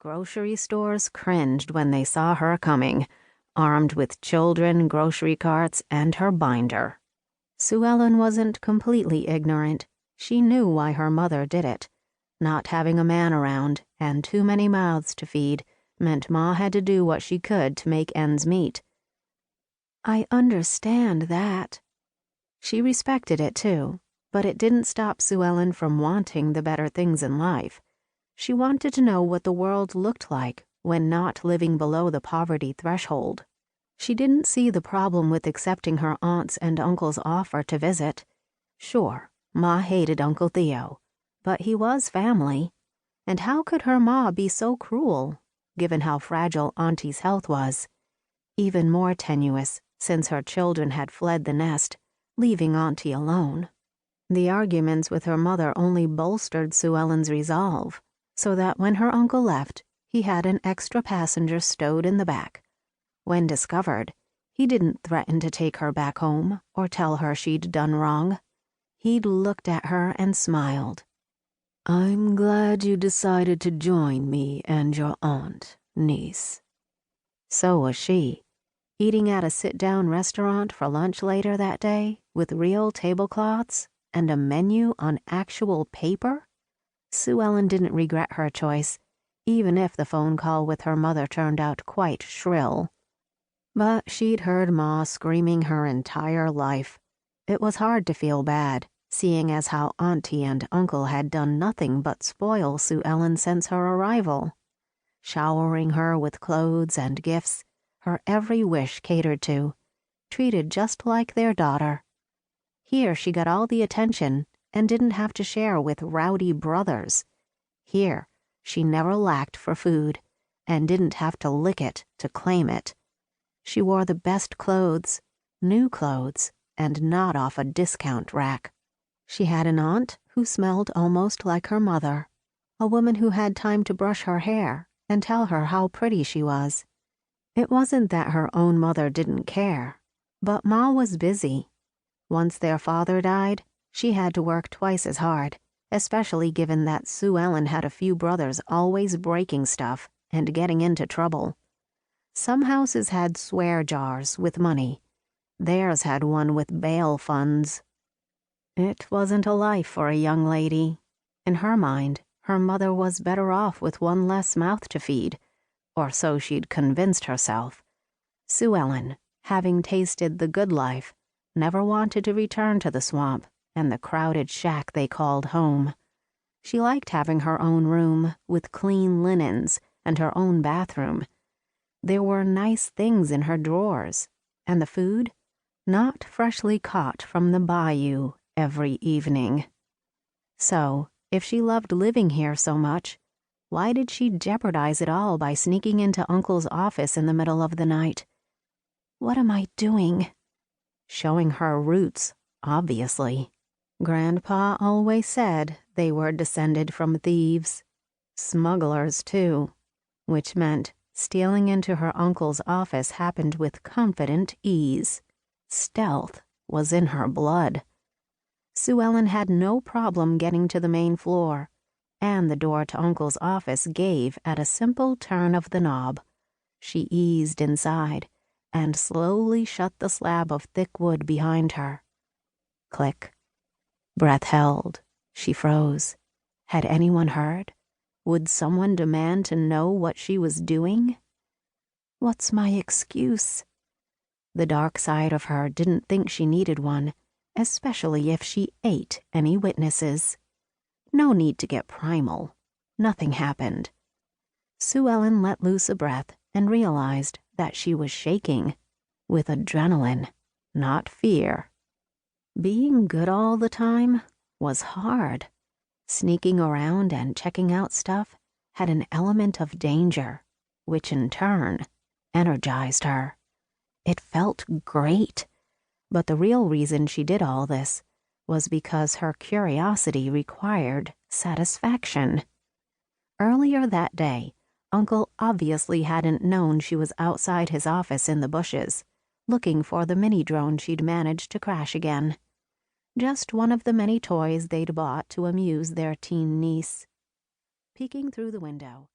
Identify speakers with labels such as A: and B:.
A: Grocery stores cringed when they saw her coming, armed with children, grocery carts, and her binder. Sue Ellen wasn't completely ignorant. She knew why her mother did it. Not having a man around and too many mouths to feed meant Ma had to do what she could to make ends meet. I understand that. She respected it too, but it didn't stop Sue Ellen from wanting the better things in life. She wanted to know what the world looked like when not living below the poverty threshold. She didn't see the problem with accepting her aunt's and uncle's offer to visit. Sure, Ma hated Uncle Theo, but he was family. And how could her Ma be so cruel, given how fragile Auntie's health was? Even more tenuous, since her children had fled the nest, leaving Auntie alone. The arguments with her mother only bolstered Sue Ellen's resolve, so that when her uncle left, he had an extra passenger stowed in the back. When discovered, he didn't threaten to take her back home or tell her she'd done wrong. He'd looked at her and smiled. "I'm glad you decided to join me and your aunt, niece." So was she, eating at a sit-down restaurant for lunch later that day with real tablecloths and a menu on actual paper. Sue Ellen didn't regret her choice, even if the phone call with her mother turned out quite shrill. But she'd heard Ma screaming her entire life. It was hard to feel bad, seeing as how Auntie and Uncle had done nothing but spoil Sue Ellen since her arrival, showering her with clothes and gifts, her every wish catered to, treated just like their daughter. Here she got all the attention and didn't have to share with rowdy brothers. Here she never lacked for food and didn't have to lick it to claim it. She wore the best clothes, new clothes, and not off a discount rack. She had an aunt who smelled almost like her mother, a woman who had time to brush her hair and tell her how pretty she was. It wasn't that her own mother didn't care, but Ma was busy. Once their father died, she had to work twice as hard, especially given that Sue Ellen had a few brothers always breaking stuff and getting into trouble. Some houses had swear jars with money. Theirs had one with bail funds. It wasn't a life for a young lady. In her mind, her mother was better off with one less mouth to feed, or so she'd convinced herself. Sue Ellen, having tasted the good life, never wanted to return to the swamp and the crowded shack they called home. She liked having her own room with clean linens and her own bathroom. There were nice things in her drawers, and the food, not freshly caught from the bayou every evening. So, if she loved living here so much, why did she jeopardize it all by sneaking into Uncle's office in the middle of the night? What am I doing? Showing her roots, obviously. Grandpa always said they were descended from thieves. Smugglers, too, which meant stealing into her uncle's office happened with confident ease. Stealth was in her blood. Sue Ellen had no problem getting to the main floor, and the door to Uncle's office gave at a simple turn of the knob. She eased inside and slowly shut the slab of thick wood behind her. Click. Breath held. She froze. Had anyone heard? Would someone demand to know what she was doing? What's my excuse? The dark side of her didn't think she needed one, especially if she ate any witnesses. No need to get primal. Nothing happened. Sue Ellen let loose a breath and realized that she was shaking, with adrenaline, not fear. Being good all the time was hard. Sneaking around and checking out stuff had an element of danger, which in turn energized her. It felt great, but the real reason she did all this was because her curiosity required satisfaction. Earlier that day, Uncle obviously hadn't known she was outside his office in the bushes, looking for the mini-drone she'd managed to crash again. Just one of the many toys they'd bought to amuse their teen niece. Peeking through the window,